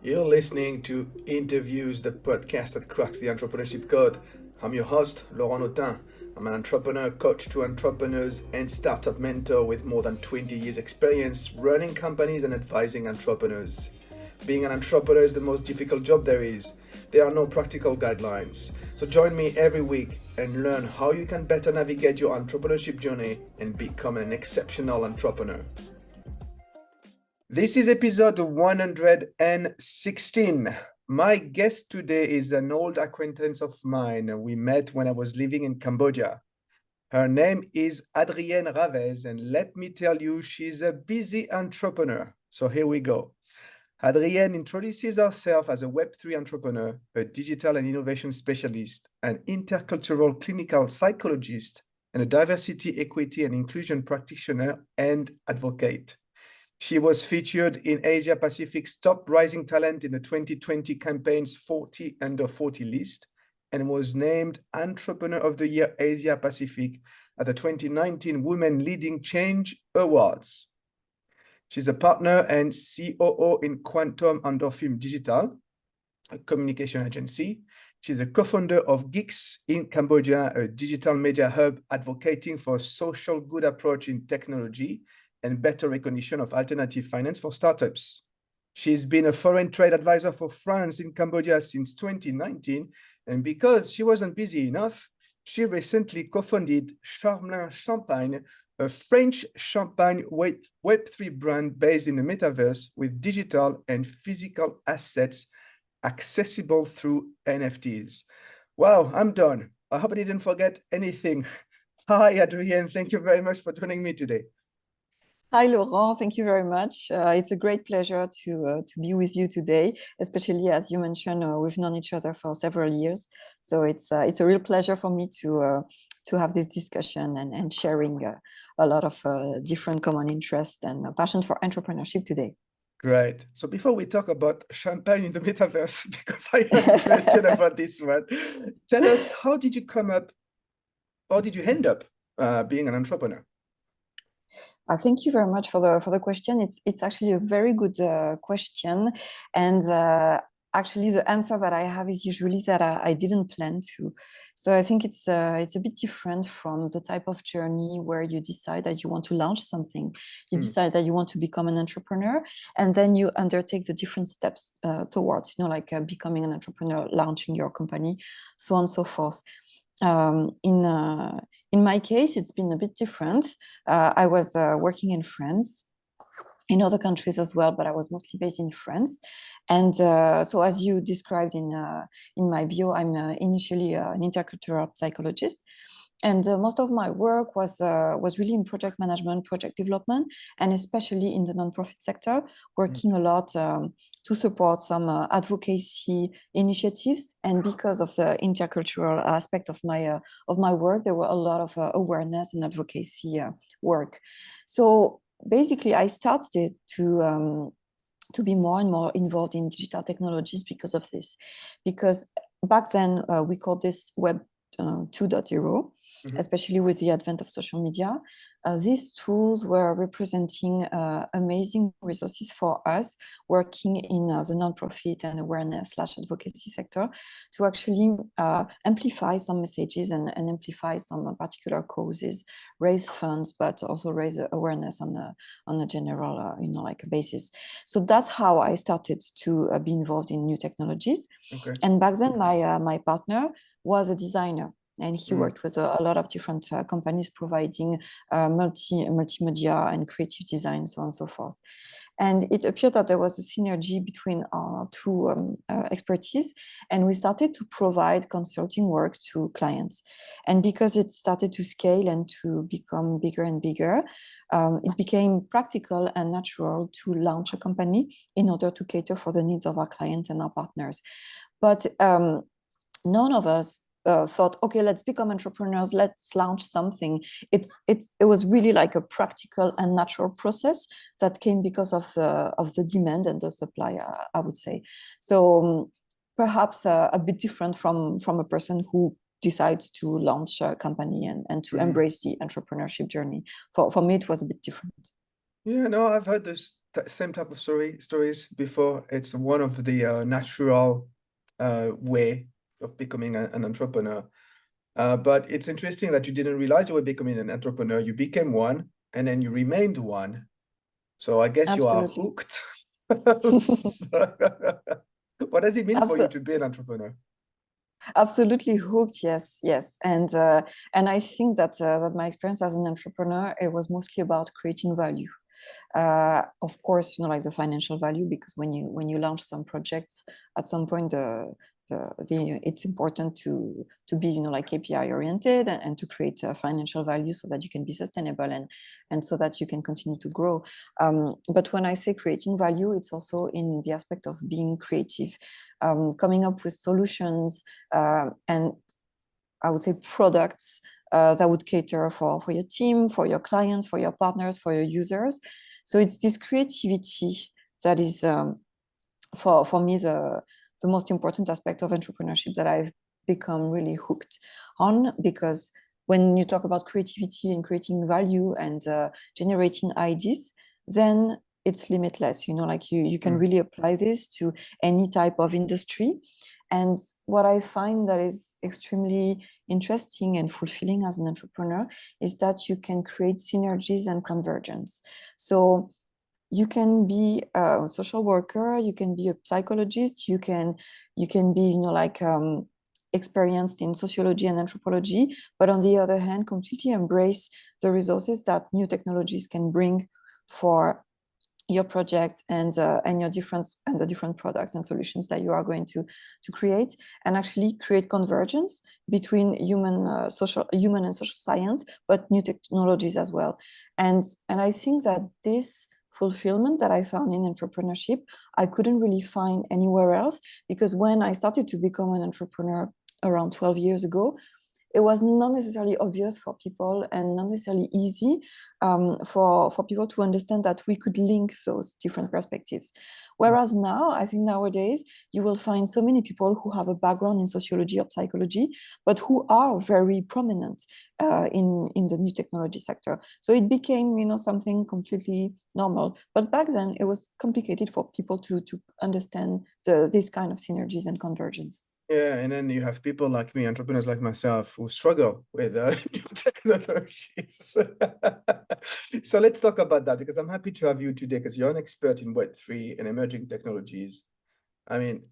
You're listening to Interviews, the podcast that cracks the entrepreneurship code. I'm your host, Laurent Autin. I'm an entrepreneur, coach to entrepreneurs, and startup mentor with more than 20 years' experience running companies and advising entrepreneurs. Being an entrepreneur is the most difficult job there is. There are no practical guidelines. So join me every week and learn how you can better navigate your entrepreneurship journey and become an exceptional entrepreneur. This is episode 116. My guest today is an old acquaintance of mine. We met when I was living in Cambodia. Her name is Adrienne Ravez, and let me tell you, she's a busy entrepreneur. So here we go. Adrienne introduces herself as a Web3 entrepreneur, a digital and innovation specialist, an intercultural clinical psychologist, and a diversity, equity, and inclusion practitioner and advocate. She was featured in Asia Pacific's top rising talent in the 2020 campaign's 40 under 40 list and was named Entrepreneur of the Year Asia Pacific at the 2019 Women Leading Change Awards. She's a partner and COO in Quantum Endorphin Digital, a communication agency. She's a co-founder of Geeks in Cambodia, a digital media hub advocating for a social good approach in technology and better recognition of alternative finance for startups. She's been a foreign trade advisor for France in Cambodia since 2019, and because she wasn't busy enough, she recently co-founded Charmelin Champagne, a French champagne Web3 brand based in the metaverse with digital and physical assets accessible through NFTs. Wow, I'm done. I hope I didn't forget anything. Hi, Adrienne. Thank you very much for joining me today. Hi, Laurent. Thank you very much. It's a great pleasure to be with you today, especially as you mentioned, we've known each other for several years. So it's a real pleasure for me to have this discussion and sharing a lot of different common interests and a passion for entrepreneurship today. Great. So before we talk about champagne in the metaverse, because I am interested about this one, tell us, how did you end up being an entrepreneur? Thank you very much for the question. It's actually a very good question, and actually the answer that I have is usually that I didn't plan to. So I think it's a bit different from the type of journey where you decide that you want to launch something, you decide that you want to become an entrepreneur, and then you undertake the different steps towards, like becoming an entrepreneur, launching your company, so on and so forth. In my case, it's been a bit different. I was working in France, in other countries as well, but I was mostly based in France. And so, as you described in my bio, I'm initially an intercultural psychologist. And most of my work was really in project management, project development, and especially in the nonprofit sector, working a lot to support some advocacy initiatives. And because of the intercultural aspect of my work, there were a lot of awareness and advocacy work. So basically, I started to be more and more involved in digital technologies because of this. Because back then, we called this Web 2.0, especially with the advent of social media. These tools were representing amazing resources for us working in the nonprofit and awareness/advocacy sector to actually amplify some messages and amplify some particular causes, raise funds, but also raise awareness on a general, like a basis. So that's how I started to be involved in new technologies. Okay. And back then, my partner was a designer. And he worked with a lot of different companies providing multimedia and creative design, so on and so forth. And it appeared that there was a synergy between our two expertise, and we started to provide consulting work to clients. And because it started to scale and to become bigger and bigger, it became practical and natural to launch a company in order to cater for the needs of our clients and our partners. But none of us thought, okay, let's become entrepreneurs, let's launch something. It was really like a practical and natural process that came because of the demand and the supply, I would say. So perhaps a bit different from a person who decides to launch a company and to embrace the entrepreneurship journey. For me, it was a bit different. Yeah, no, I've heard same type of stories before. It's one of the natural way of becoming an entrepreneur. But it's interesting that you didn't realize you were becoming an entrepreneur. You became one, and then you remained one. So I guess you are Absolutely. hooked. What does it mean for you to be an entrepreneur? Absolutely hooked, yes, yes, and I think that that my experience as an entrepreneur, it was mostly about creating value. Of course, like the financial value, because when you launch some projects, at some point it's important to be like KPI oriented and to create financial value so that you can be sustainable and so that you can continue to grow. But when I say creating value, it's also in the aspect of being creative, coming up with solutions, and I would say products that would cater for your team, for your clients, for your partners, for your users. So it's this creativity that is, for me, the most important aspect of entrepreneurship that I've become really hooked on, because when you talk about creativity and creating value and generating ideas, then it's limitless. Like you can really apply this to any type of industry. And what I find that is extremely interesting and fulfilling as an entrepreneur is that you can create synergies and convergence. So you can be a social worker, you can be a psychologist, you can be like experienced in sociology and anthropology, but on the other hand completely embrace the resources that new technologies can bring for your projects and your the different products and solutions that you are going to create, and actually create convergence between human and social science, but new technologies as well. And I think that this fulfillment that I found in entrepreneurship, I couldn't really find anywhere else, because when I started to become an entrepreneur around 12 years ago, it was not necessarily obvious for people and not necessarily easy for people to understand that we could link those different perspectives. Whereas now, I think nowadays, you will find so many people who have a background in sociology or psychology, but who are very prominent in the new technology sector. So it became, something completely normal. But back then, it was complicated for people to understand this kind of synergies and convergence. Yeah, and then you have people like me, entrepreneurs like myself, who struggle with new technologies. So let's talk about that, because I'm happy to have you today, because you're an expert in Web3 and emerging technologies. I mean,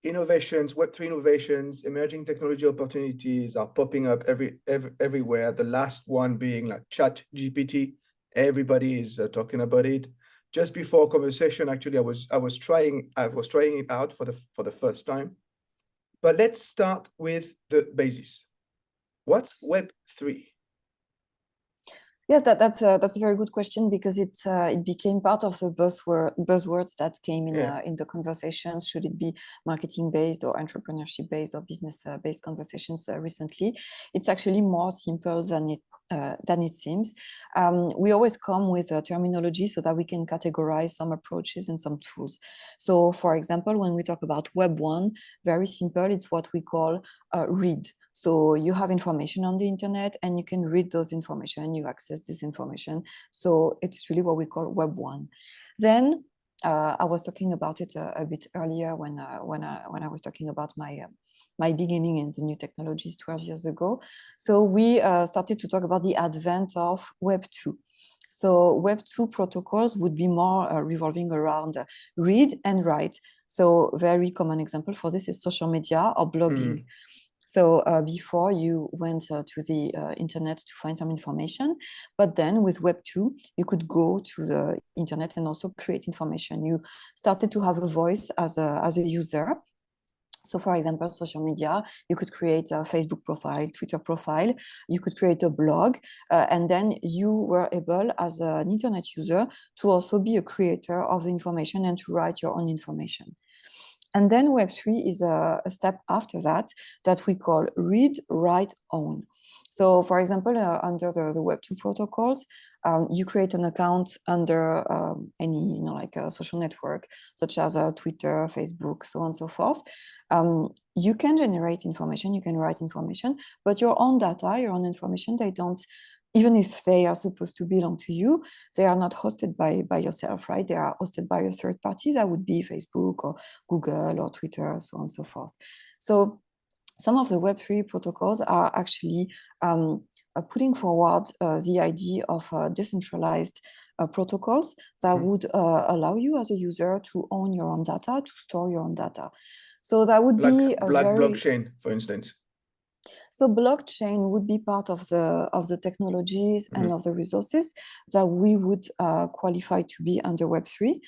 innovations, Web3 innovations, emerging technology opportunities are popping up everywhere. The last one being like ChatGPT. Everybody is talking about it. Just before conversation, actually, I was trying it out for the first time. But let's start with the basis. What's Web3? Yeah, that's a very good question, because it became part of the buzzwords that came in the conversations. Should it be marketing based or entrepreneurship based or business based conversations recently? It's actually more simple than it seems. We always come with a terminology so that we can categorize some approaches and some tools. So, for example, when we talk about Web 1, very simple, it's what we call read. So you have information on the internet and you can read those information, you access this information. So it's really what we call Web 1. Then I was talking about it a bit earlier when I was talking about my beginning in the new technologies 12 years ago. So we started to talk about the advent of Web 2. So Web 2 protocols would be more revolving around read and write. So very common example for this is social media or blogging. So before you went to the internet to find some information, but then with Web 2, you could go to the internet and also create information. You started to have a voice as a user. So for example, social media, you could create a Facebook profile, Twitter profile, you could create a blog, and then you were able as an internet user to also be a creator of the information and to write your own information. And then Web3 is a step after that we call read, write, own. So for example, under the Web2 protocols, you create an account under any like a social network, such as Twitter, Facebook, so on and so forth. You can generate information, you can write information, but your own data, your own information, they don't even if they are supposed to belong to you, they are not hosted by yourself, right? They are hosted by a third party. That would be Facebook or Google or Twitter, so on and so forth. So some of the Web3 protocols are actually putting forward the idea of decentralized protocols that would allow you as a user to own your own data, to store your own data. So that would be a like very... blockchain, for instance. So blockchain would be part of the technologies and of the resources that we would qualify to be under Web3,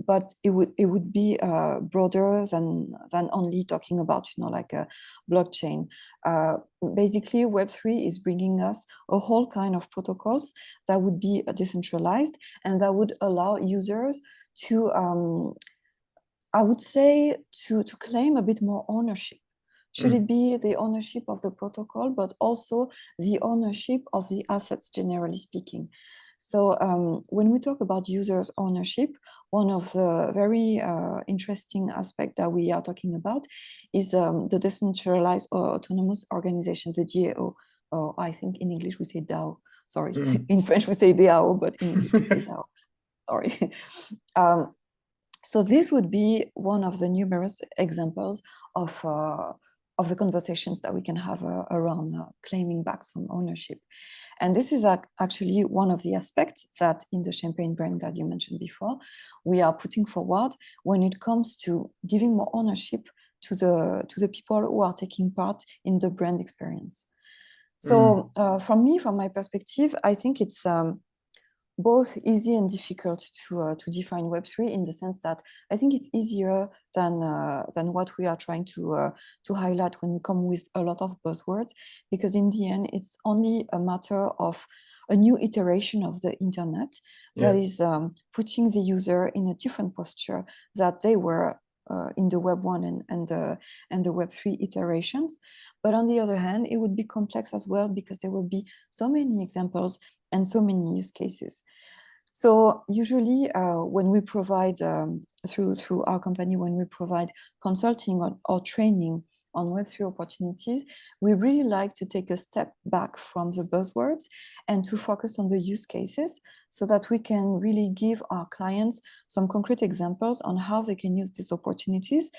but it would be broader than only talking about like a blockchain. Basically, Web3 is bringing us a whole kind of protocols that would be decentralized and that would allow users to I would say to claim a bit more ownership. Should it be the ownership of the protocol, but also the ownership of the assets, generally speaking? So when we talk about users' ownership, one of the very interesting aspects that we are talking about is the decentralized or autonomous organization, the DAO. Or I think in English we say DAO. Sorry, in French we say DAO, but in English we say DAO. Sorry. So this would be one of the numerous examples of the conversations that we can have around claiming back some ownership. And this is actually one of the aspects that in the Champagne brand that you mentioned before, we are putting forward when it comes to giving more ownership to the people who are taking part in the brand experience. So from my perspective, I think it's both easy and difficult to define Web3 in the sense that I think it's easier than what we are trying to highlight when we come with a lot of buzzwords, because in the end, it's only a matter of a new iteration of the internet that is putting the user in a different posture that they were in the Web 1 and the Web 3 iterations. But on the other hand, it would be complex as well because there will be so many examples and so many use cases. So usually when we provide, through our company, when we provide consulting or training on Web3 opportunities, we really like to take a step back from the buzzwords and to focus on the use cases so that we can really give our clients some concrete examples on how they can use these opportunities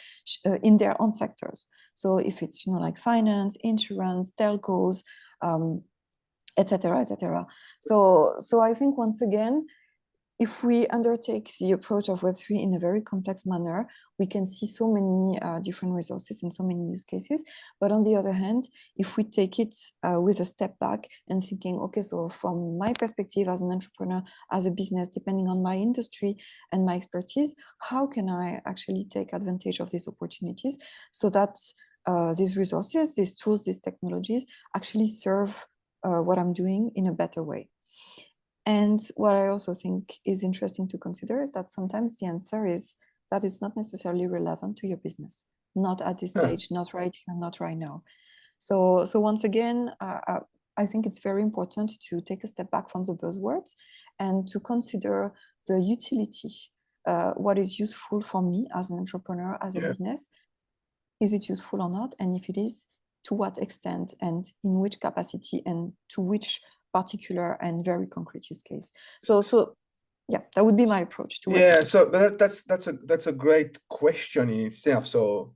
in their own sectors. So if it's, like finance, insurance, telcos, etc., etc. So I think once again, if we undertake the approach of Web3 in a very complex manner, we can see so many different resources and so many use cases. But on the other hand, if we take it with a step back and thinking, okay, so from my perspective as an entrepreneur, as a business, depending on my industry and my expertise, how can I actually take advantage of these opportunities so that these resources, these tools, these technologies actually serve what I'm doing in a better way? And what I also think is interesting to consider is that sometimes the answer is that it's not necessarily relevant to your business, not at this stage, not right here, not right now. So once again, I think it's very important to take a step back from the buzzwords and to consider the utility, what is useful for me as an entrepreneur, as a business. Is it useful or not? And if it is, to what extent and in which capacity and to which particular and very concrete use case. So yeah, that would be my approach to it. So that's a great question in itself. So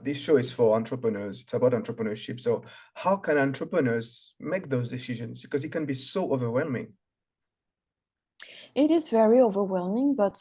this show is for entrepreneurs. It's about entrepreneurship. So how can entrepreneurs make those decisions? Because it can be so overwhelming. It is very overwhelming, but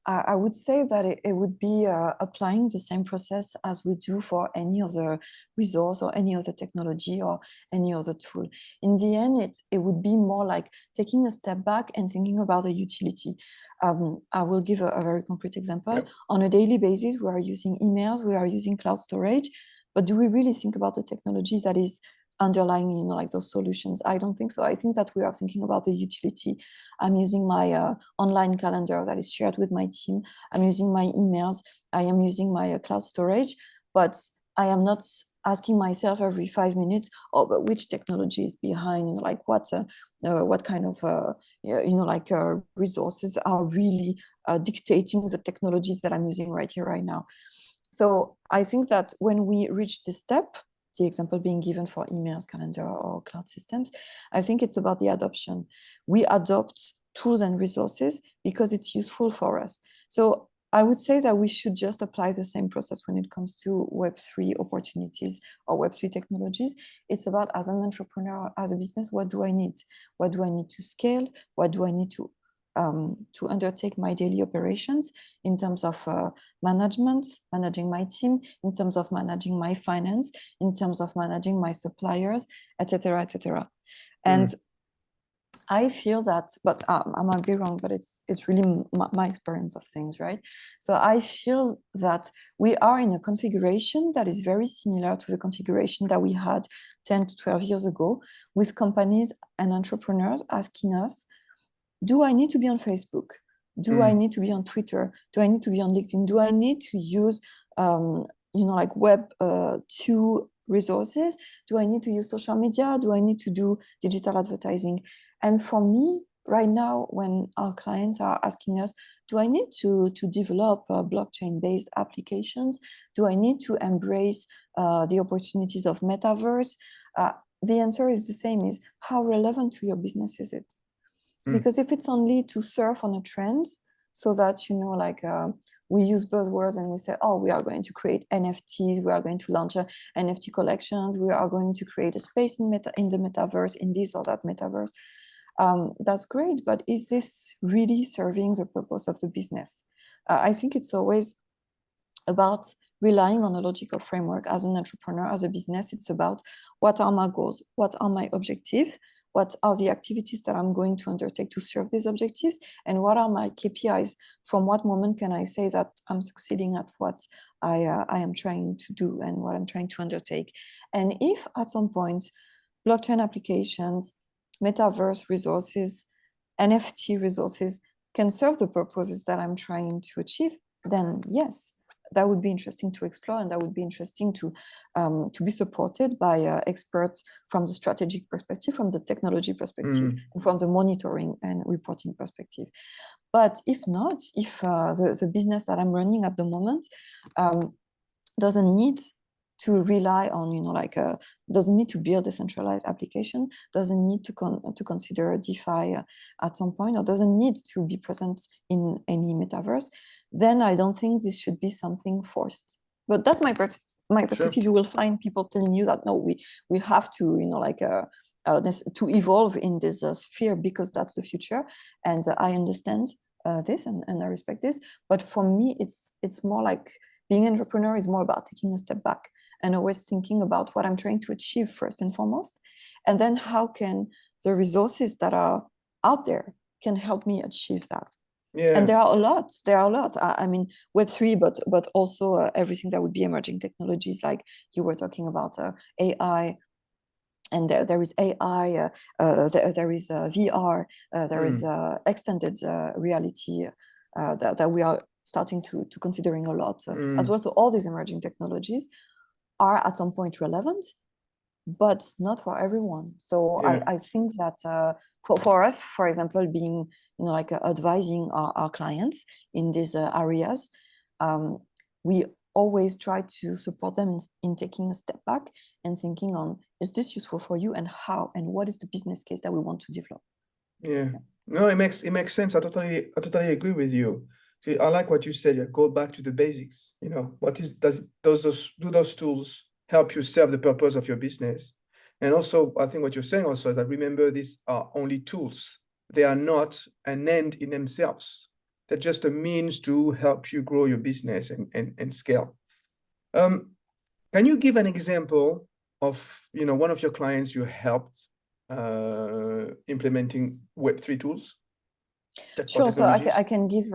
I would say that it would be applying the same process as we do for any other resource or any other technology or any other tool. In the end, it would be more like taking a step back and thinking about the utility. I will give a very concrete example. On a daily basis, we are using emails, we are using cloud storage, but do we really think about the technology that is underlying, like those solutions? I don't think so. I think that we are thinking about the utility. I'm using my online calendar that is shared with my team. I'm using my emails. I am using my cloud storage, but I am not asking myself every 5 minutes, oh, but which technology is behind, like what kind of resources are really dictating the technology that I'm using right here, right now. So I think that when we reach this step, the example being given for emails, calendar, or cloud systems. I think it's about the adoption. We adopt tools and resources because it's useful for us. So I would say that we should just apply the same process when it comes to Web3 opportunities or Web3 technologies. It's about, as an entrepreneur, as a business, what do I need? What do I need to scale? What do I need to undertake my daily operations in terms of management, managing my team, in terms of managing my finance, in terms of managing my suppliers, etc., etc. And I feel that, but I might be wrong, but it's really my experience of things, right? So I feel that we are in a configuration that is very similar to the configuration that we had 10 to 12 years ago, with companies and entrepreneurs asking us, do I need to be on Facebook? Do I need to be on Twitter? Do I need to be on LinkedIn? Do I need to use, like Web 2 resources? Do I need to use social media? Do I need to do digital advertising? And for me, right now, when our clients are asking us, do I need to develop blockchain-based applications? Do I need to embrace the opportunities of metaverse? The answer is the same, is how relevant to your business is it? Because if it's only to surf on a trend, so that, we use buzzwords and we say, oh, we are going to create NFTs, we are going to launch NFT collections, we are going to create a space in the metaverse, in this or that metaverse. That's great, but is this really serving the purpose of the business? I think it's always about relying on a logical framework. As an entrepreneur, as a business, it's about, what are my goals? What are my objectives? What are the activities that I'm going to undertake to serve these objectives? And what are my KPIs? From what moment can I say that I'm succeeding at what I am trying to do and what I'm trying to undertake? And if at some point blockchain applications, metaverse resources, NFT resources can serve the purposes that I'm trying to achieve, then yes, that would be interesting to explore, and that would be interesting to be supported by experts from the strategic perspective, from the technology perspective, and from the monitoring and reporting perspective. But if not, if the business that I'm running at the moment doesn't need to rely on, doesn't need to build a centralized application, doesn't need to consider DeFi at some point, or doesn't need to be present in any metaverse, then I don't think this should be something forced. But that's my perspective. Sure. You will find people telling you that, no, we have to, to evolve in this sphere because that's the future. And I understand this and I respect this. But for me, it's more like, being an entrepreneur is more about taking a step back and always thinking about what I'm trying to achieve first and foremost. And then how can the resources that are out there can help me achieve that? Yeah. And there are a lot. I mean, Web3, but also everything that would be emerging technologies, like you were talking about AI. And there is AI, there is VR, there is extended reality that we are starting to considering a lot as well. So all these emerging technologies are at some point relevant, but not for everyone. So yeah. I think that for us, for example, being advising our clients in these areas, we always try to support them in taking a step back and thinking on, is this useful for you, and how, and what is the business case that we want to develop? Yeah. No, it makes sense. I totally agree with you. See, I like what you said. Yeah, go back to the basics. Do those tools help you serve the purpose of your business? And also, I think what you're saying also is that, remember, these are only tools. They are not an end in themselves. They're just a means to help you grow your business and scale. Can you give an example of one of your clients you helped implementing Web3 tools? Sure. So I can give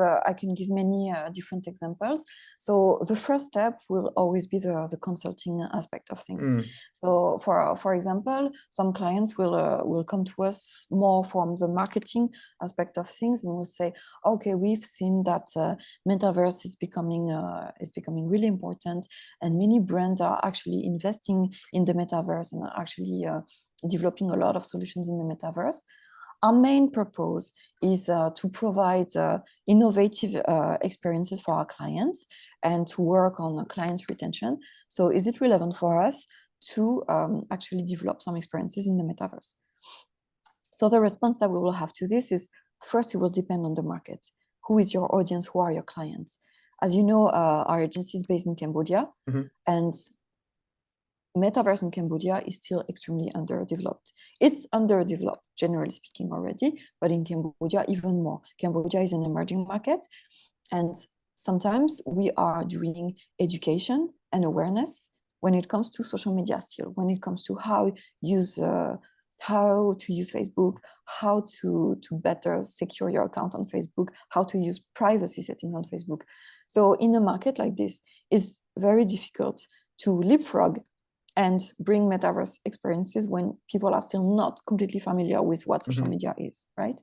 many different examples. So the first step will always be the consulting aspect of things. So for example, some clients will come to us more from the marketing aspect of things, and will say, okay, we've seen that metaverse is becoming really important, and many brands are actually investing in the metaverse and are actually developing a lot of solutions in the metaverse. Our main purpose is to provide innovative experiences for our clients and to work on clients' retention. So is it relevant for us to actually develop some experiences in the metaverse. So the response that we will have to this is, first, it will depend on the market. Who is your audience? Who are your clients? As you know, our agency is based in Cambodia, and metaverse in Cambodia is still extremely underdeveloped. It's underdeveloped, generally speaking, already, but in Cambodia, even more. Cambodia is an emerging market, and sometimes we are doing education and awareness when it comes to social media still, when it comes to how to use Facebook, how to better secure your account on Facebook, how to use privacy settings on Facebook. So in a market like this, it's very difficult to leapfrog and bring metaverse experiences when people are still not completely familiar with what social media is, right?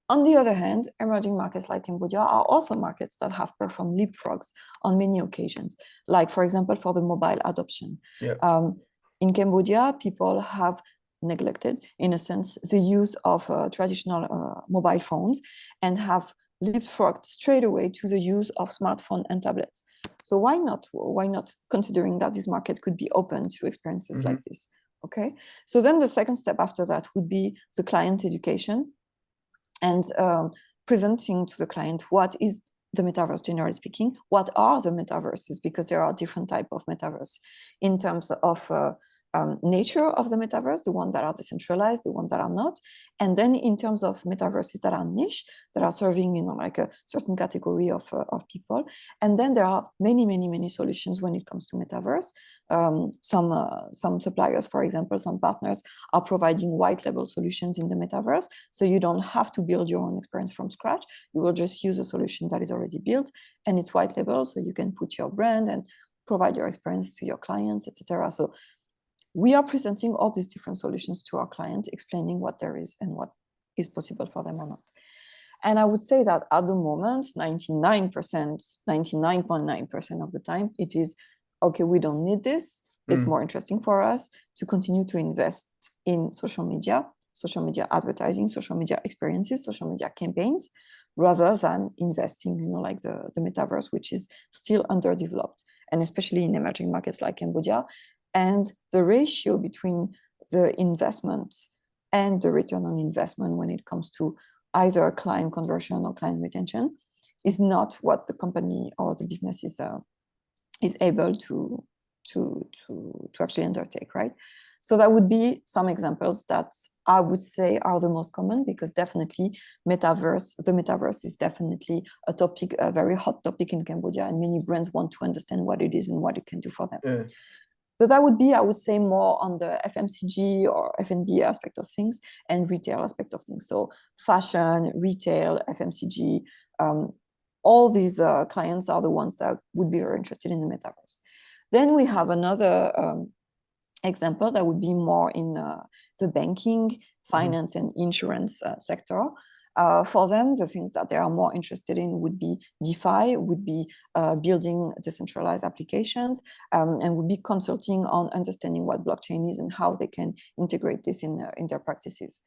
On the other hand, emerging markets like Cambodia are also markets that have performed leapfrogs on many occasions, like, for example, for the mobile adoption. In Cambodia, people have neglected, in a sense, the use of traditional mobile phones and have leapfrogged straight away to the use of smartphone and tablets. So why not? Why not considering that this market could be open to experiences like this? Okay. So then the second step after that would be the client education and presenting to the client what is the metaverse, generally speaking, what are the metaverses, because there are different types of metaverse in terms of nature of the metaverse, the ones that are decentralized, the ones that are not, and then in terms of metaverses that are niche, that are serving, like a certain category of people, and then there are many solutions when it comes to metaverse. Some suppliers, for example, some partners are providing white label solutions in the metaverse, so you don't have to build your own experience from scratch. You will just use a solution that is already built, and it's white label, so you can put your brand and provide your experience to your clients, etc. So we are presenting all these different solutions to our clients, explaining what there is and what is possible for them or not. And I would say that at the moment, 99.9% of the time, it is, okay, we don't need this. It's more interesting for us to continue to invest in social media advertising, social media experiences, social media campaigns, rather than investing, like the metaverse, which is still underdeveloped, and especially in emerging markets like Cambodia. And the ratio between the investment and the return on investment when it comes to either client conversion or client retention is not what the company or the business is able to actually undertake, right? So that would be some examples that I would say are the most common, because definitely the metaverse is definitely a topic, a very hot topic in Cambodia, and many brands want to understand what it is and what it can do for them. Yeah. So that would be, I would say, more on the FMCG or F&B aspect of things and retail aspect of things. So fashion, retail, FMCG, all these clients are the ones that would be very interested in the metaverse. Then we have another example that would be more in the banking, finance, and insurance sector. For them, the things that they are more interested in would be DeFi, would be building decentralized applications, and would be consulting on understanding what blockchain is and how they can integrate this in their practices.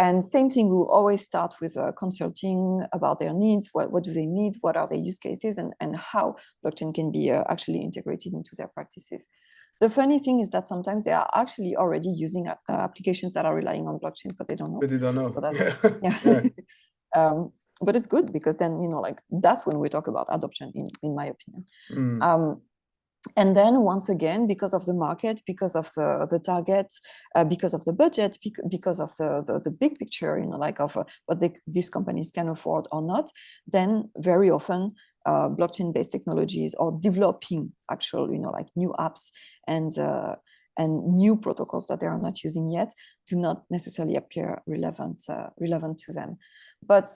And same thing, we will always start with consulting about their needs, what do they need, what are their use cases, and how blockchain can be actually integrated into their practices. The funny thing is that sometimes they are actually already using applications that are relying on blockchain, but they don't know. But they don't know. So that's, but it's good, because then, that's when we talk about adoption, in my opinion. And then once again, because of the market, because of the target, because of the budget, because of the big picture, of what these companies can afford or not, then very often blockchain-based technologies or developing actual, new apps and new protocols that they are not using yet do not necessarily appear relevant to them. But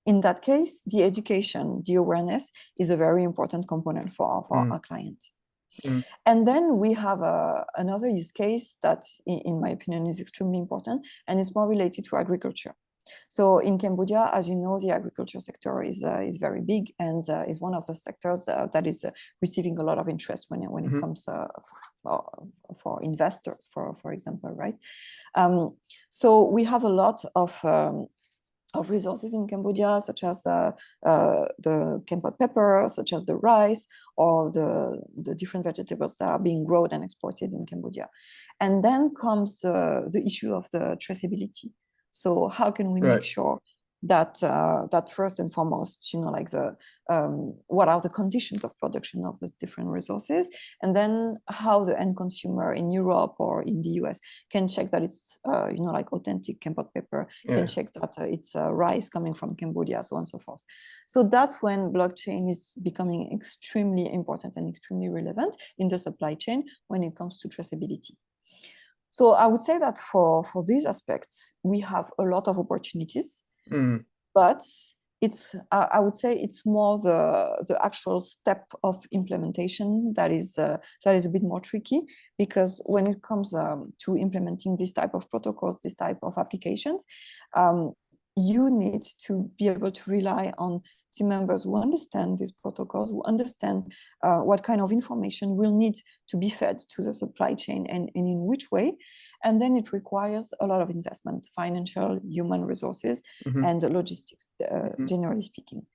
in that case, the education, the awareness is a very important component for our client. And then we have another use case that, in my opinion, is extremely important, and it's more related to agriculture. So in Cambodia, as you know, the agriculture sector is very big, and is one of the sectors that is receiving a lot of interest when it comes for investors, for example, right? So we have a lot of of resources in Cambodia, such as the Kampot pepper, such as the rice, or the different vegetables that are being grown and exported in Cambodia. And then comes the issue of the traceability. So how can we make sure that that first and foremost, like what are the conditions of production of these different resources, and then how the end consumer in Europe or in the US can check that it's like authentic Kampot pepper, can check that it's rice coming from Cambodia, so on and so forth. So that's when blockchain is becoming extremely important and extremely relevant in the supply chain when it comes to traceability. So I would say that for these aspects, we have a lot of opportunities. But it's I would say it's more the actual step of implementation that is a bit more tricky, because when it comes to implementing this type of protocols, this type of applications, you need to be able to rely on team members who understand these protocols, who understand what kind of information will need to be fed to the supply chain and in which way. And then it requires a lot of investment, financial, human resources, and logistics, generally speaking.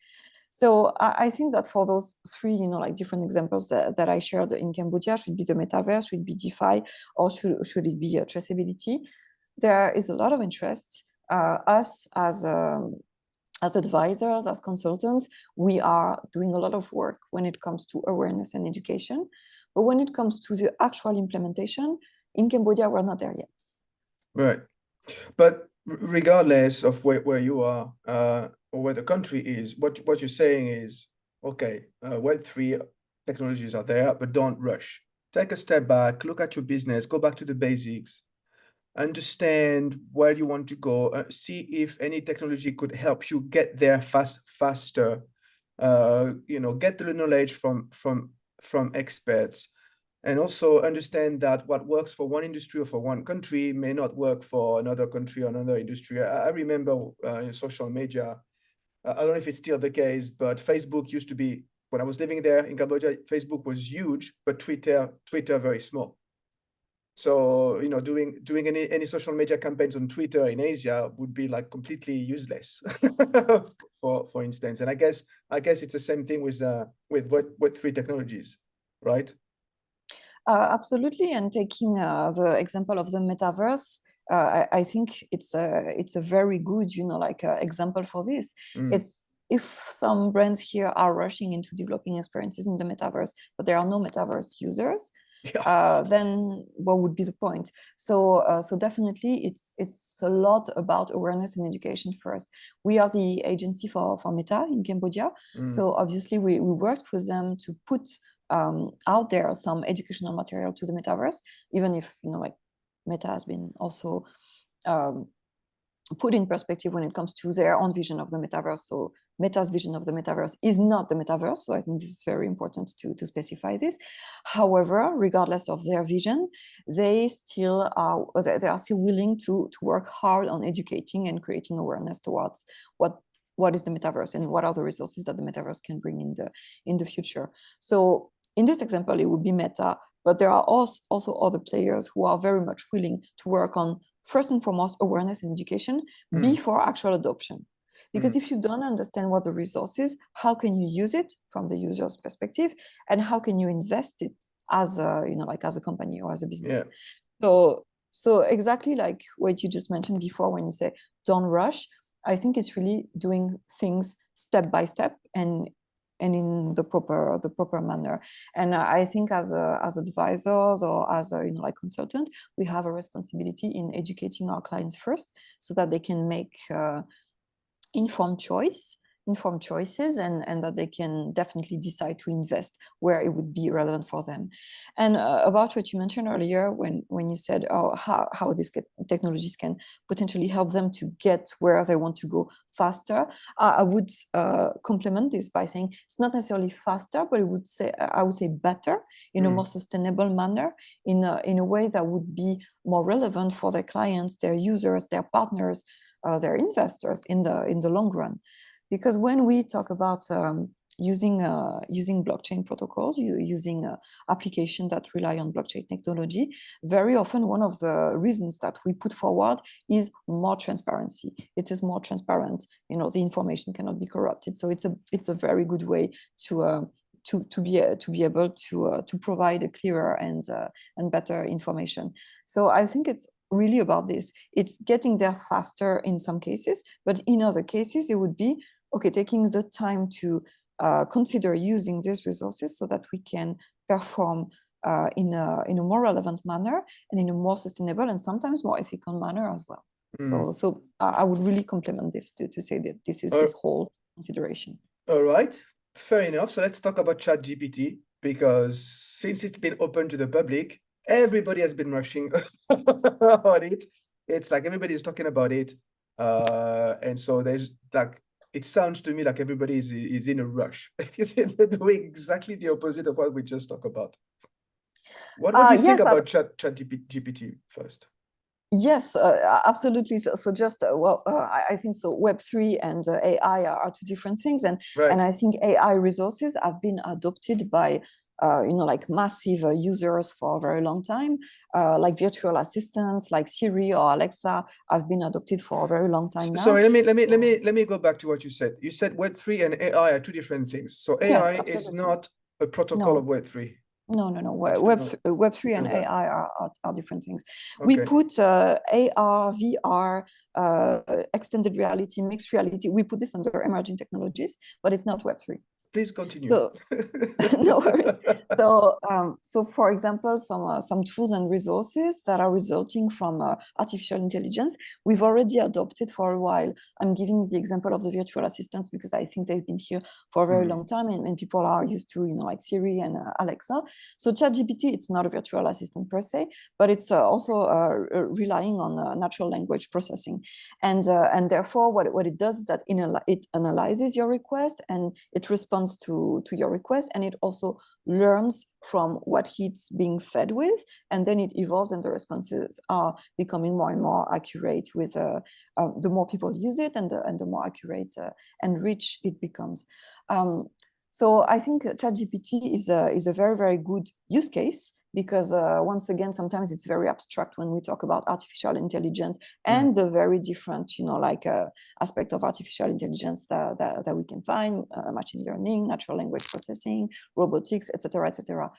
So I think that for those three, like different examples that I shared in Cambodia, should be the metaverse, should be DeFi, or should it be traceability, there is a lot of interest. Us as advisors, as consultants, we are doing a lot of work when it comes to awareness and education. But when it comes to the actual implementation, in Cambodia, we're not there yet. Right. But regardless of where you are or where the country is, what you're saying is, okay, Web3 technologies are there, but don't rush. Take a step back, look at your business, go back to the basics, understand where you want to go, see if any technology could help you get there faster, get the knowledge from experts, and also understand that what works for one industry or for one country may not work for another country or another industry. I remember in social media, I don't know if it's still the case, but Facebook used to be, when I was living there in Cambodia, Facebook was huge, but Twitter very small. So, doing any social media campaigns on Twitter in Asia would be like completely useless, for instance. And I guess it's the same thing with Web3 technologies, right? Absolutely. And taking the example of the metaverse, I think it's a very good, example for this. It's, if some brands here are rushing into developing experiences in the metaverse, but there are no metaverse users, then what would be the point? So definitely it's a lot about awareness and education first. We are the agency for Meta in Cambodia. So obviously we worked with them to put out there some educational material to the metaverse, even if Meta has been also put in perspective when it comes to their own vision of the metaverse. So Meta's vision of the metaverse is not the metaverse. So I think this is very important to specify this. However, regardless of their vision, they are still willing to work hard on educating and creating awareness towards what is the metaverse and what are the resources that the metaverse can bring in the future. So in this example, it would be Meta, but there are also other players who are very much willing to work on, first and foremost, awareness and education before actual adoption. Because if you don't understand what the resource is, how can you use it from the user's perspective, and how can you invest it as a company or as a business? So exactly like what you just mentioned before, when you say don't rush, I think it's really doing things step by step and in the proper manner. And I think as advisors or as a consultant, we have a responsibility in educating our clients first, so that they can make informed choices, and that they can definitely decide to invest where it would be relevant for them. And about what you mentioned earlier, when you said how these technologies can potentially help them to get where they want to go faster, I would complement this by saying it's not necessarily faster, but I would say better, in a more sustainable manner, in a way that would be more relevant for their clients, their users, their partners, their investors in the long run. Because when we talk about using blockchain protocols, using applications that rely on blockchain technology. Very often, one of the reasons that we put forward is more transparency. It is more transparent. The information cannot be corrupted. So it's a very good way to be able to provide a clearer and better information. So I think it's really about this. It's getting there faster in some cases, but in other cases, it would be taking the time to consider using these resources so that we can perform in a more relevant manner and in a more sustainable and sometimes more ethical manner as well. So I would really complement this to say that this is this whole consideration. All right, fair enough. So let's talk about ChatGPT, because since it's been open to the public, everybody has been rushing on it. It's like everybody is talking about it. And so there's like, it sounds to me like everybody is in a rush. They're doing exactly the opposite of what we just talked about. What do you think about ChatGPT first? Yes, absolutely. So just I think so. Web3 and AI are two different things, and I think AI resources have been adopted by like massive users for a very long time. Like virtual assistants, like Siri or Alexa, have been adopted for a very long time now. Sorry, let me go back to what you said. You said Web3 and AI are two different things. So AI is not a protocol of Web3. No. Web3 and AI are different things. We put AR, VR, extended reality, mixed reality. We put this under emerging technologies, but it's not Web3. Please continue. So, no worries. So for example, some tools and resources that are resulting from artificial intelligence, we've already adopted for a while. I'm giving the example of the virtual assistants because I think they've been here for a very long time, and people are used to, like Siri and Alexa. So ChatGPT, it's not a virtual assistant per se, but it's also relying on natural language processing. And therefore, what it does is that it analyzes your request and it responds to your request, and it also learns from what it's being fed with, and then it evolves, and the responses are becoming more and more accurate with the more people use it, and the more accurate and rich it becomes. So I think ChatGPT is a very, very good use case, because once again, sometimes it's very abstract when we talk about artificial intelligence and the very different, aspect of artificial intelligence that we can find, machine learning, natural language processing, robotics, etc., etc.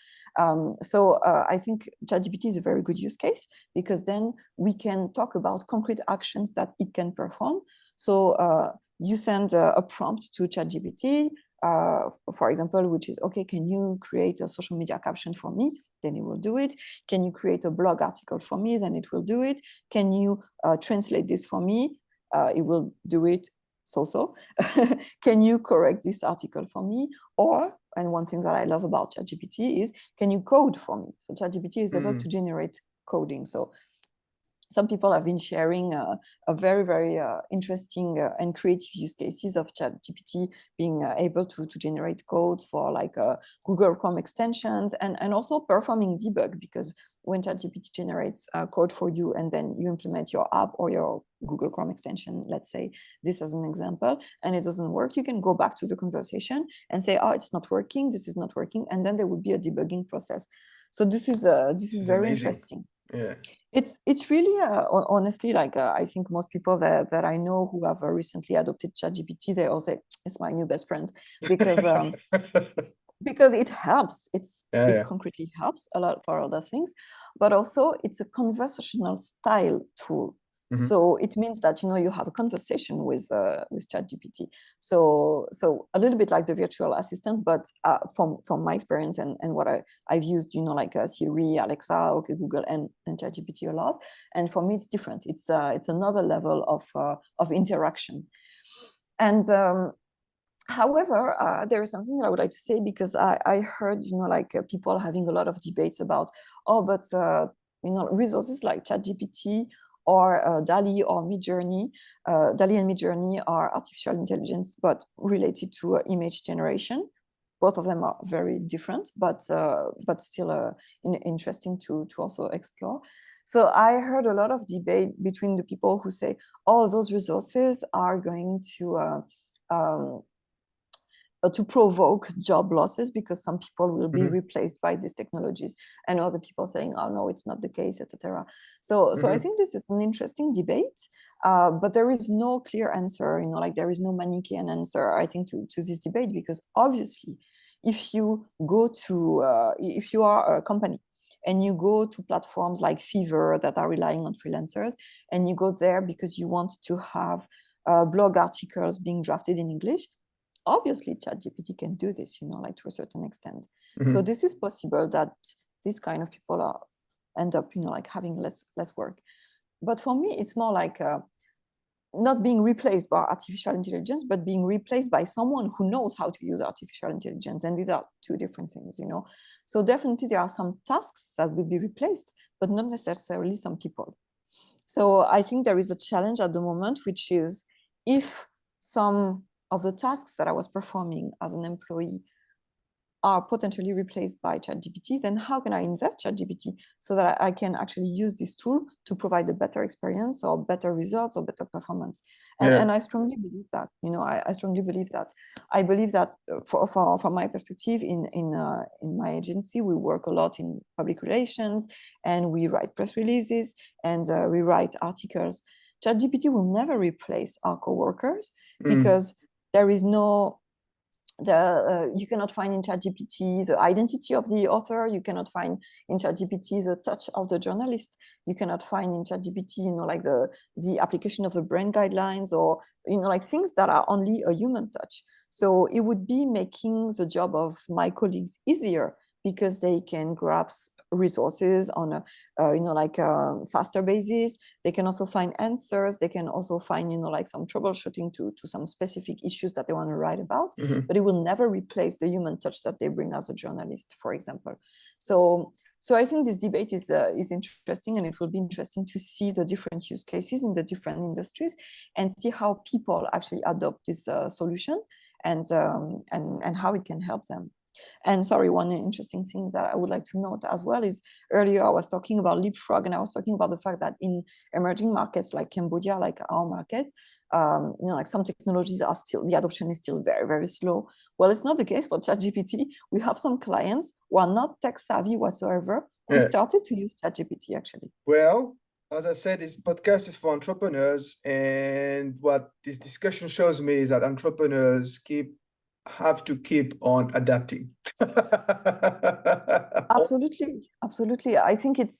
So I think ChatGPT is a very good use case, because then we can talk about concrete actions that it can perform. So you send a prompt to ChatGPT, for example, which is, can you create a social media caption for me? Then it will do it. Can you create a blog article for me? Then it will do it. Can you translate this for me? It will do it so. Can you correct this article for me? And one thing that I love about ChatGPT is, can you code for me? So ChatGPT is able to generate coding. So some people have been sharing a very, very interesting and creative use cases of ChatGPT being able to generate code for like Google Chrome extensions, and also performing debug, because when ChatGPT generates code for you and then you implement your app or your Google Chrome extension, let's say this as an example, and it doesn't work, you can go back to the conversation and say, it's not working, this is not working, and then there would be a debugging process. So this is very amazing. Interesting. Yeah, it's really honestly, like I think most people that I know who have recently adopted ChatGPT, they all say it's my new best friend, because because it helps. It concretely helps a lot for other things, but also it's a conversational style tool. So it means that you have a conversation with ChatGPT. So a little bit like the virtual assistant, but from my experience and what I've used, like Siri, Alexa, Google, and ChatGPT a lot. And for me, it's different. It's another level of interaction. And however, there is something that I would like to say, because I heard people having a lot of debates about, but resources like ChatGPT or DALL-E or Midjourney. DALL-E and Midjourney are artificial intelligence, but related to image generation. Both of them are very different, but still interesting to also explore. So I heard a lot of debate between the people who say, those resources are going to to provoke job losses, because some people will be replaced by these technologies, and other people saying, oh no, it's not the case, etc. So I think this is an interesting debate, but there is no clear answer, like there is no Manichaean answer, I think, to this debate, because obviously if you go to if you are a company and you go to platforms like Fiverr that are relying on freelancers, and you go there because you want to have blog articles being drafted in English, obviously ChatGPT can do this, like to a certain extent. So this is possible that these kind of people end up, like having less work. But for me, it's more like not being replaced by artificial intelligence, but being replaced by someone who knows how to use artificial intelligence. And these are two different things, So definitely there are some tasks that will be replaced, but not necessarily some people. So I think there is a challenge at the moment, which is, if some of the tasks that I was performing as an employee are potentially replaced by ChatGPT, then how can I invest ChatGPT so that I can actually use this tool to provide a better experience or better results or better performance? And I strongly believe that, I strongly believe that. I believe that from my perspective in my agency, we work a lot in public relations, and we write press releases, and we write articles. ChatGPT will never replace our coworkers, because there is no you cannot find in ChatGPT the identity of the author. You cannot find in ChatGPT the touch of the journalist. You cannot find in ChatGPT, like the application of the brand guidelines, or like things that are only a human touch. So it would be making the job of my colleagues easier, because they can grasp resources on a faster basis. They can also find answers. They can also find like some troubleshooting to some specific issues that they want to write about. But it will never replace the human touch that they bring as a journalist, for example. So I think this debate is interesting, and it will be interesting to see the different use cases in the different industries, and see how people actually adopt this solution, and how it can help them. And sorry, one interesting thing that I would like to note as well is, earlier I was talking about leapfrog, and I was talking about the fact that in emerging markets like Cambodia, like our market, like some technologies are still, the adoption is still very, very slow. Well, it's not the case for ChatGPT. We have some clients who are not tech savvy whatsoever, who started to use ChatGPT actually. Well, as I said, this podcast is for entrepreneurs, and what this discussion shows me is that entrepreneurs have to keep on adapting. Absolutely. I think it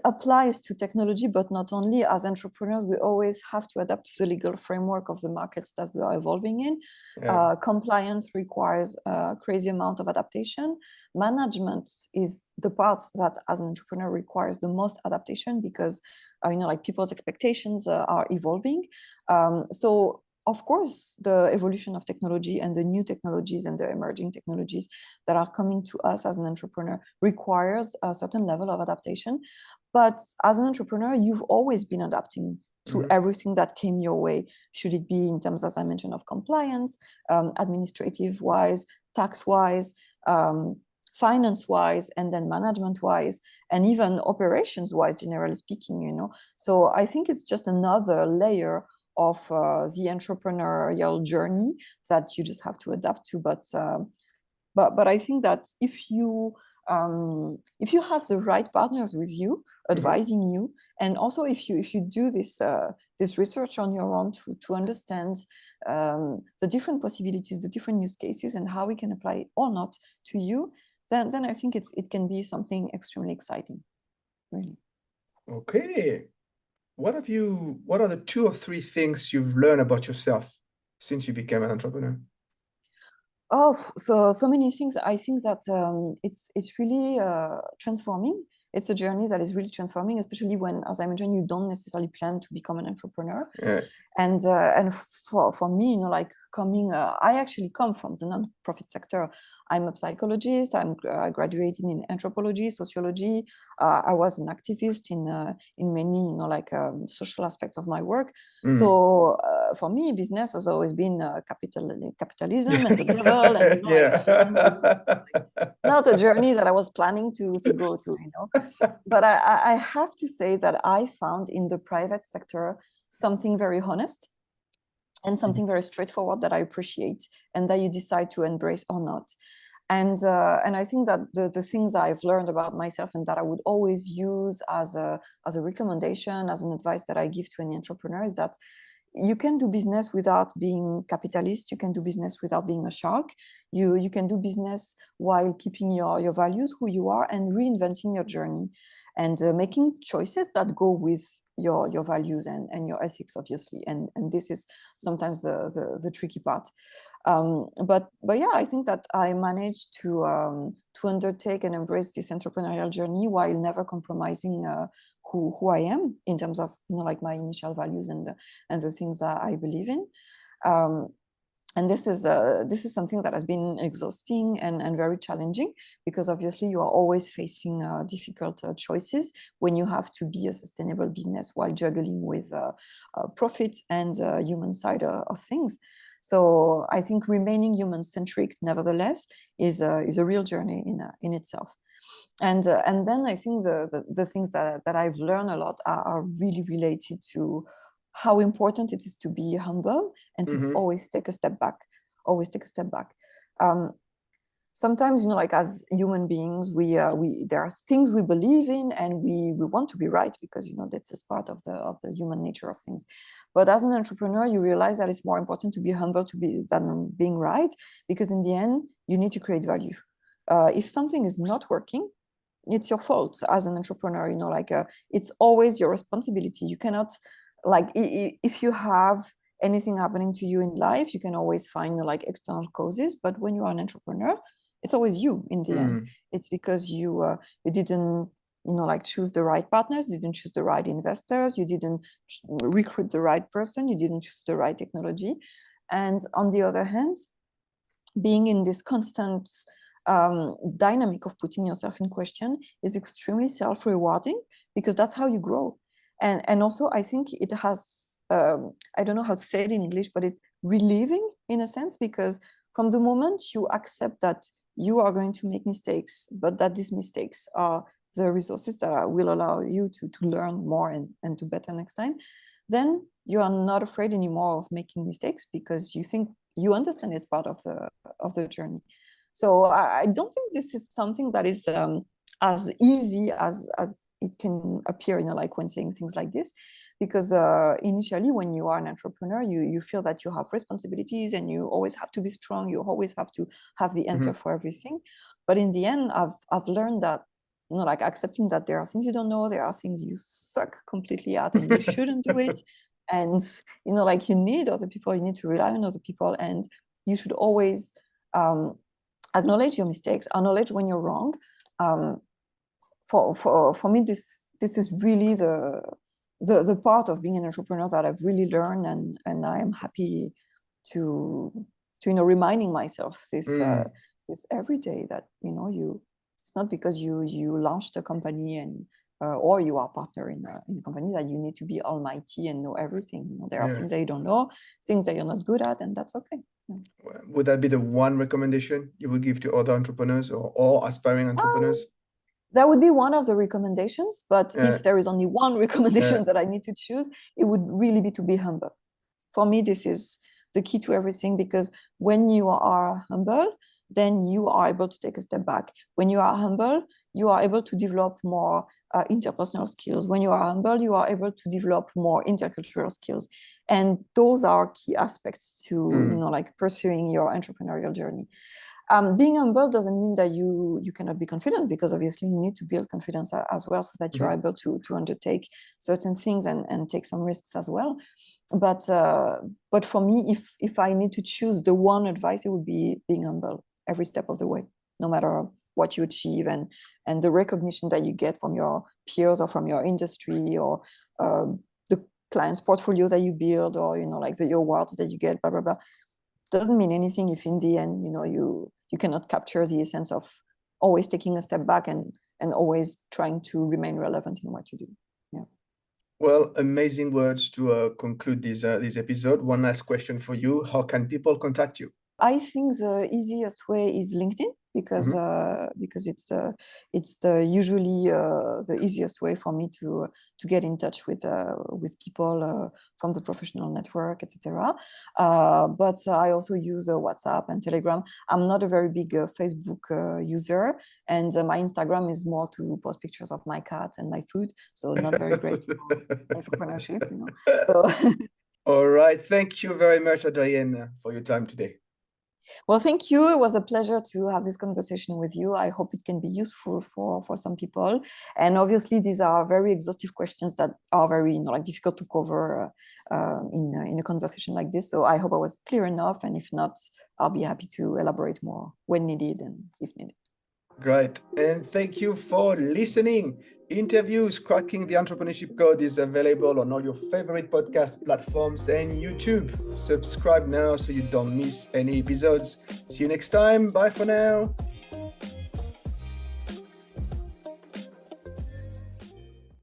applies to technology, but not only. As entrepreneurs, we always have to adapt to the legal framework of the markets that we are evolving in. Compliance requires a crazy amount of adaptation. Management is the part that, as an entrepreneur, requires the most adaptation, because like people's expectations are evolving. So of course, the evolution of technology and the new technologies and the emerging technologies that are coming to us as an entrepreneur requires a certain level of adaptation. But as an entrepreneur, you've always been adapting to everything that came your way, should it be in terms, as I mentioned, of compliance, administrative-wise, tax-wise, finance-wise, and then management-wise, and even operations-wise, generally speaking, So I think it's just another layer of the entrepreneurial journey that you just have to adapt to. But I think that if you have the right partners with you, advising you, and also if you do this research on your own to understand the different possibilities, the different use cases, and how we can apply it or not to you, then I think it can be something extremely exciting, really. Okay. What are the 2 or 3 things you've learned about yourself since you became an entrepreneur? Oh, so many things. I think that it's really transforming. It's a journey that is really transforming, especially when, as I mentioned, you don't necessarily plan to become an entrepreneur. And for me, like I actually come from the nonprofit sector. I'm a psychologist. I graduated in anthropology, sociology. I was an activist in many, social aspects of my work. So for me, business has always been capitalism and the devil, and not a journey that I was planning to go to, But I have to say that I found in the private sector something very honest, and something very straightforward that I appreciate and that you decide to embrace or not. And I think that the things I've learned about myself and that I would always use as a recommendation, as an advice that I give to any entrepreneur is that you can do business without being capitalist. You can do business without being a shark. You can do business while keeping your values, who you are, and reinventing your journey, and making choices that go with your values and your ethics, obviously. And this is sometimes the tricky part. But yeah, I think that I managed to undertake and embrace this entrepreneurial journey while never compromising who I am in terms of, you know, like my initial values and the things that I believe in. And this is something that has been exhausting and very challenging, because obviously you are always facing difficult choices when you have to be a sustainable business while juggling with profit and human side of things. So I think remaining human-centric, nevertheless, is a real journey in itself. And then I think the things that I've learned a lot are really related to how important it is to be humble and to always take a step back. Always take a step back. Sometimes, you know, like as human beings, we there are things we believe in and we want to be right, because, you know, that's just part of the human nature of things. But as an entrepreneur, you realize that it's more important to be humble than being right, because in the end, you need to create value. If something is not working, it's your fault as an entrepreneur. You know, like it's always your responsibility. You cannot, like, if you have anything happening to you in life, you can always find, you know, like external causes. But when you are an entrepreneur, it's always you in the end. It's because you didn't, you know, like choose the right partners, you didn't choose the right investors, you didn't recruit the right person, you didn't choose the right technology. And on the other hand, being in this constant dynamic of putting yourself in question is extremely self-rewarding, because that's how you grow. And also, I think it has, I don't know how to say it in English, but it's relieving in a sense, because from the moment you accept that you are going to make mistakes, but that these mistakes are the resources that will allow you to learn more and to better next time, then you are not afraid anymore of making mistakes, because you think you understand it's part of the journey. So I don't think this is something that is as easy as it can appear, you know, like when saying things like this, because initially when you are an entrepreneur, you feel that you have responsibilities and you always have to be strong, you always have to have the answer for everything. But in the end, I've learned that, you know, like accepting that there are things you don't know, there are things you suck completely at and you shouldn't do it. And, you know, like you need other people, you need to rely on other people, and you should always acknowledge your mistakes, acknowledge when you're wrong. For me, this is really the part of being an entrepreneur that I've really learned, and I am happy to you know, reminding myself this this every day, that, you know, it's not because you launched a company and or you are a partner in a company that you need to be almighty and know everything. You know, there are things that you don't know, things that you're not good at, and that's okay. Would that be the one recommendation you would give to other entrepreneurs or aspiring entrepreneurs? That would be one of the recommendations, but if there is only one recommendation that I need to choose, it would really be to be humble. For me, this is the key to everything, because when you are humble, then you are able to take a step back. When you are humble, you are able to develop more interpersonal skills. When you are humble, you are able to develop more intercultural skills. And those are key aspects to, you know, like pursuing your entrepreneurial journey. Being humble doesn't mean that you cannot be confident, because obviously you need to build confidence as well, so that you're able to undertake certain things and take some risks as well. But for me, if I need to choose the one advice, it would be being humble every step of the way, no matter what you achieve, and the recognition that you get from your peers or from your industry, or the client's portfolio that you build, or, you know, like the awards that you get, blah blah blah, doesn't mean anything if in the end, you know, you cannot capture the essence of always taking a step back and always trying to remain relevant in what you do. Yeah. Well, amazing words to conclude this episode. One last question for you: how can people contact you? I think the easiest way is LinkedIn because it's the usually the easiest way for me to get in touch with people from the professional network, etc. But I also use WhatsApp and Telegram. I'm not a very big Facebook user, and my Instagram is more to post pictures of my cat and my food, so not very great for entrepreneurship, you know. So. All right. Thank you very much, Adrienne, for your time today. Well, thank you. It was a pleasure to have this conversation with you. I hope it can be useful for some people. And obviously, these are very exhaustive questions that are very, you know, like difficult to cover in a conversation like this. So I hope I was clear enough. And if not, I'll be happy to elaborate more when needed and if needed. Great. And thank you for listening. Interviews Cracking the Entrepreneurship Code is available on all your favorite podcast platforms and YouTube. Subscribe now so you don't miss any episodes. See you next time. Bye for now.